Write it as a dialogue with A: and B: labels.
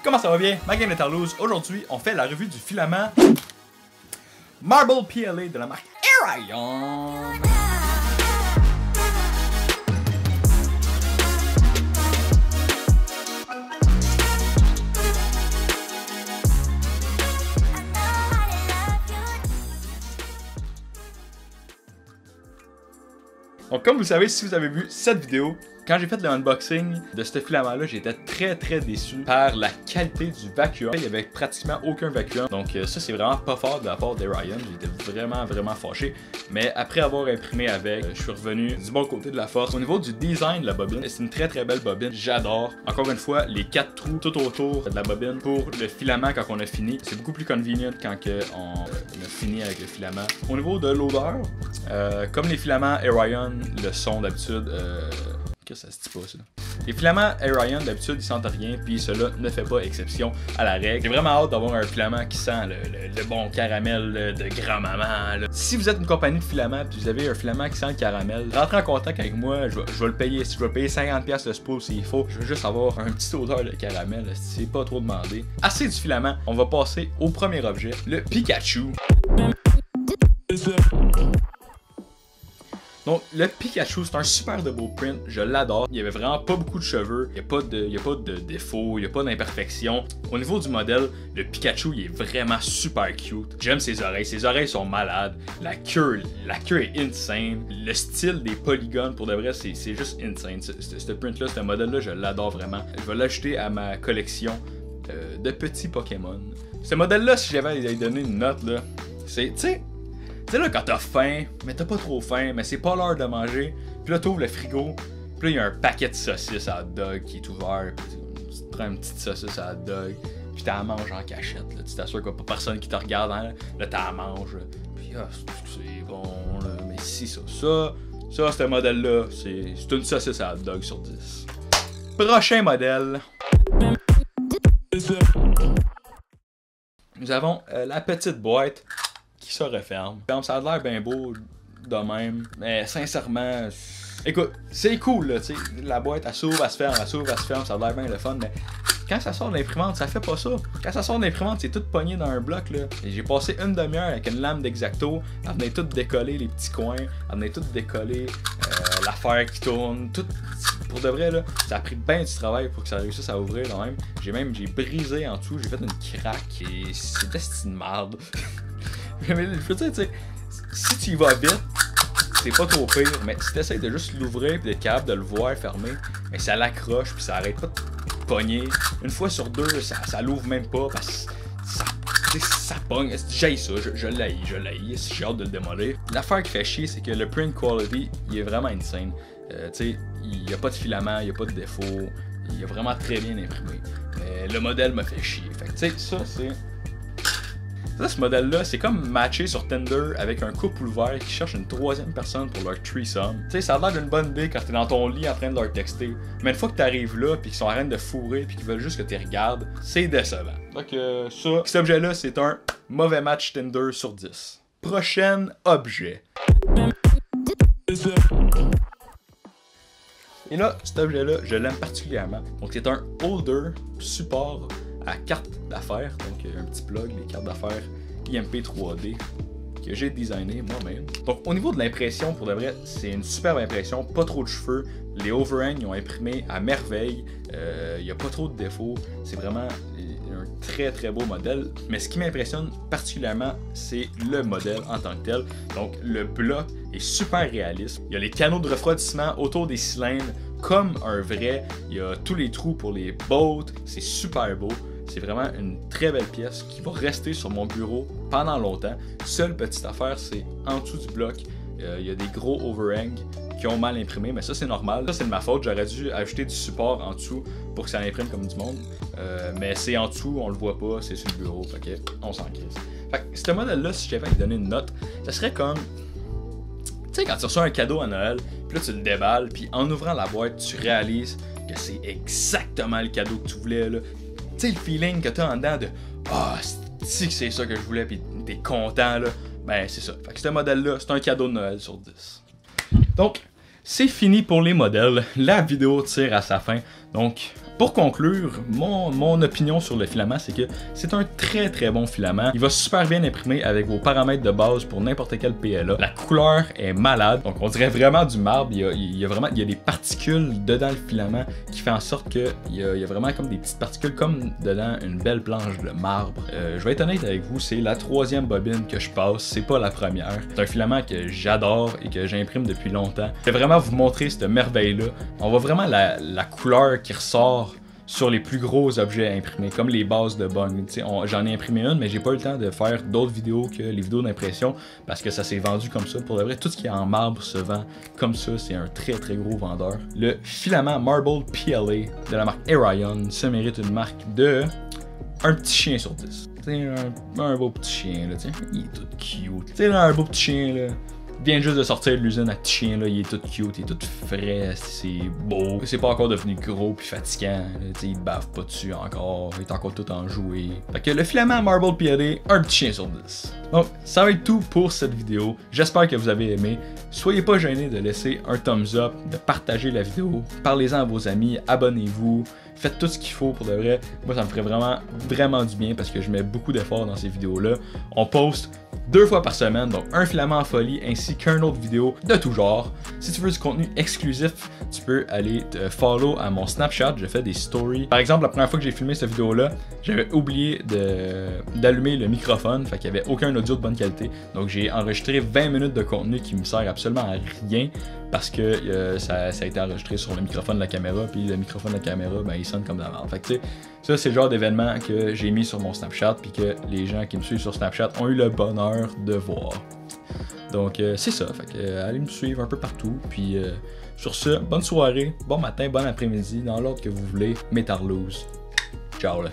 A: Comment ça va bien? Ma game est Tarlouse. Aujourd'hui, on fait la revue du filament Marble PLA de la marque Air-Ion. Donc comme vous savez, si vous avez vu cette vidéo, quand j'ai fait le unboxing de ce filament-là, j'étais très déçu par la qualité du vacuum. Il n'y avait pratiquement aucun vacuum. Donc ça, c'est vraiment pas fort de la part d'Air-Ion. J'étais vraiment fâché. Mais après avoir imprimé avec, je suis revenu du bon côté de la force. Au niveau du design de la bobine, c'est une très belle bobine. J'adore. Encore une fois, les 4 trous tout autour de la bobine pour le filament quand on a fini. C'est beaucoup plus convenient quand on a fini avec le filament. Au niveau de l'odeur, comme les filaments Air-Ion le sont d'habitude, ça se dit pas ça. Les filaments Air-Ion d'habitude ils sentent rien, puis cela ne fait pas exception à la règle. J'ai vraiment hâte d'avoir un filament qui sent le bon caramel de grand-maman. Si vous êtes une compagnie de filaments puis vous avez un filament qui sent le caramel, rentrez en contact avec moi, je vais le payer. Si je vais payer 50$ le spool s'il faut, je veux juste avoir un petit odeur de caramel, c'est pas trop demandé. Assez du filament, on va passer au premier objet, le Pikachu. Donc le Pikachu, c'est un super de beau print, je l'adore. Il y avait vraiment pas beaucoup de cheveux, il n'y a pas de défauts, il n'y a pas d'imperfections. Au niveau du modèle, le Pikachu il est vraiment super cute. J'aime ses oreilles sont malades. La queue est insane. Le style des polygones, pour de vrai, c'est juste insane. Ce print-là, ce modèle-là, je l'adore vraiment. Je vais l'ajouter à ma collection de petits Pokémon. Ce modèle-là, si j'avais à lui donner une note, là, c'est, tu sais là quand t'as faim, mais t'as pas trop faim, mais c'est pas l'heure de manger, puis là t'ouvres le frigo, puis là il y a un paquet de saucisses à hot dog qui est ouvert, puis tu te prends une petite saucisse à hot dog, puis t'en manges en cachette, là. Tu t'assures qu'il n'y a pas personne qui te regarde, hein, là t'en manges, puis c'est bon, là, mais si ça, ce modèle-là, c'est une saucisse à hot dog sur 10. Prochain modèle. Nous avons la petite boîte qui se referme. Ça a l'air bien beau de même, mais sincèrement, écoute, c'est cool là, tu sais, la boîte elle s'ouvre, elle se ferme, elle s'ouvre, elle se ferme, ça a l'air bien le fun, mais quand ça sort de l'imprimante, ça fait pas ça. Quand ça sort de l'imprimante, c'est tout pogné dans un bloc là. Et j'ai passé une demi-heure avec une lame d'X-Acto, elle venait tout décoller les petits coins, elle venait tout décoller l'affaire qui tourne, tout. Pour de vrai là, ça a pris bien du travail pour que ça réussisse à ouvrir quand même. J'ai brisé en dessous, j'ai fait une craque et c'était une merde. Mais je veux dire, tu sais, si tu y vas vite, c'est pas trop pire, mais si tu essaies de juste l'ouvrir et d'être capable de le voir fermer, mais ça l'accroche puis ça arrête pas de pogner. Une fois sur deux, ça l'ouvre même pas parce que ça pogne. J'haïs ça, je l'haïs, j'ai hâte de le démolir. L'affaire qui fait chier, c'est que le print quality, il est vraiment insane. Tu sais, il n'y a pas de filament, il n'y a pas de défaut, il est vraiment très bien imprimé. Mais le modèle me fait chier. Fait que tu sais, ça c'est... ce modèle-là, c'est comme matché sur Tinder avec un couple ouvert qui cherche une troisième personne pour leur threesome. Tu sais, ça a l'air d'une bonne idée quand t'es dans ton lit en train de leur texter. Mais une fois que t'arrives là, puis qu'ils sont en train de fourrer, puis qu'ils veulent juste que tu regardes, c'est décevant. Donc cet objet-là, c'est un mauvais match Tinder sur 10. Prochain objet. Et là, cet objet-là, je l'aime particulièrement. Donc c'est un holder support à carte d'affaires, donc un petit plug, les cartes d'affaires IMP 3D que j'ai designé moi-même. Donc au niveau de l'impression, pour de vrai, c'est une superbe impression, pas trop de cheveux, les overhangs ils ont imprimé à merveille, il n'y a pas trop de défauts, c'est vraiment un très beau modèle, mais ce qui m'impressionne particulièrement, c'est le modèle en tant que tel. Donc le bloc est super réaliste, il y a les canaux de refroidissement autour des cylindres comme un vrai, il y a tous les trous pour les bottes, c'est super beau. C'est vraiment une très belle pièce qui va rester sur mon bureau pendant longtemps. Seule petite affaire, c'est en dessous du bloc, il y a des gros overhangs qui ont mal imprimé, mais ça c'est normal. Ça c'est de ma faute, j'aurais dû ajouter du support en dessous pour que ça imprime comme du monde. Mais c'est en dessous, on le voit pas, c'est sur le bureau, fait que on s'en crisse. Fait que ce modèle-là, si j'avais à lui donner une note, ça serait comme... Tu sais, quand tu reçois un cadeau à Noël, puis là tu le déballes, puis en ouvrant la boîte, tu réalises que c'est exactement le cadeau que tu voulais, là. Tu sais, le feeling que t'as en dedans de « Ah, c'est ça que je voulais », puis t'es content, là. Ben, c'est ça. Fait que ce modèle-là, c'est un cadeau de Noël sur 10. Donc, c'est fini pour les modèles. La vidéo tire à sa fin. Donc, Pour conclure, mon opinion sur le filament, c'est que c'est un très très bon filament. Il va super bien imprimer avec vos paramètres de base pour n'importe quel PLA. La couleur est malade, donc on dirait vraiment du marbre. Il y a des particules dedans le filament qui fait en sorte qu'il y a vraiment comme des petites particules comme dedans une belle planche de marbre. Je vais être honnête avec vous, c'est la 3e bobine que je passe, c'est pas la première. C'est un filament que j'adore et que j'imprime depuis longtemps. Je vais vraiment vous montrer cette merveille-là. On voit vraiment la couleur qui ressort sur les plus gros objets imprimés, comme les bases de bung. J'en ai imprimé une, mais j'ai pas eu le temps de faire d'autres vidéos que les vidéos d'impression parce que ça s'est vendu comme ça. Pour de vrai, tout ce qui est en marbre se vend comme ça, c'est un très très gros vendeur. Le filament Marble PLA de la marque Aerion se mérite une marque de un petit chien sur 10. Un beau petit chien, là, t'sais. Il est tout cute. T'sais, un beau petit chien, là. Il vient juste de sortir de l'usine à petit chien, là, il est tout cute, il est tout frais, c'est beau. C'est pas encore devenu gros puis fatigant, il bave pas dessus encore, il est encore tout enjoué. Fait que le filament Marble PLA, un petit chien sur 10. Donc, ça va être tout pour cette vidéo. J'espère que vous avez aimé. Soyez pas gênés de laisser un thumbs up, de partager la vidéo, parlez-en à vos amis, abonnez-vous. Faites tout ce qu'il faut pour de vrai. Moi, ça me ferait vraiment du bien parce que je mets beaucoup d'efforts dans ces vidéos-là. On poste 2 fois par semaine, donc un filament en folie ainsi qu'un autre vidéo de tout genre. Si tu veux du contenu exclusif, tu peux aller te follow à mon Snapchat. Je fais des stories. Par exemple, la première fois que j'ai filmé cette vidéo-là, j'avais oublié d'allumer le microphone, fait qu'il n'y avait aucun audio de bonne qualité. Donc j'ai enregistré 20 minutes de contenu qui me sert absolument à rien. Parce que ça a été enregistré sur le microphone de la caméra, puis le microphone de la caméra, ben il sonne comme de la merde. Fait que tu sais, ça c'est le genre d'événement que j'ai mis sur mon Snapchat, puis que les gens qui me suivent sur Snapchat ont eu le bonheur de voir. Donc c'est ça, fait que allez me suivre un peu partout, puis sur ce, bonne soirée, bon matin, bon après-midi, dans l'ordre que vous voulez, Métarlouse. Ciao là.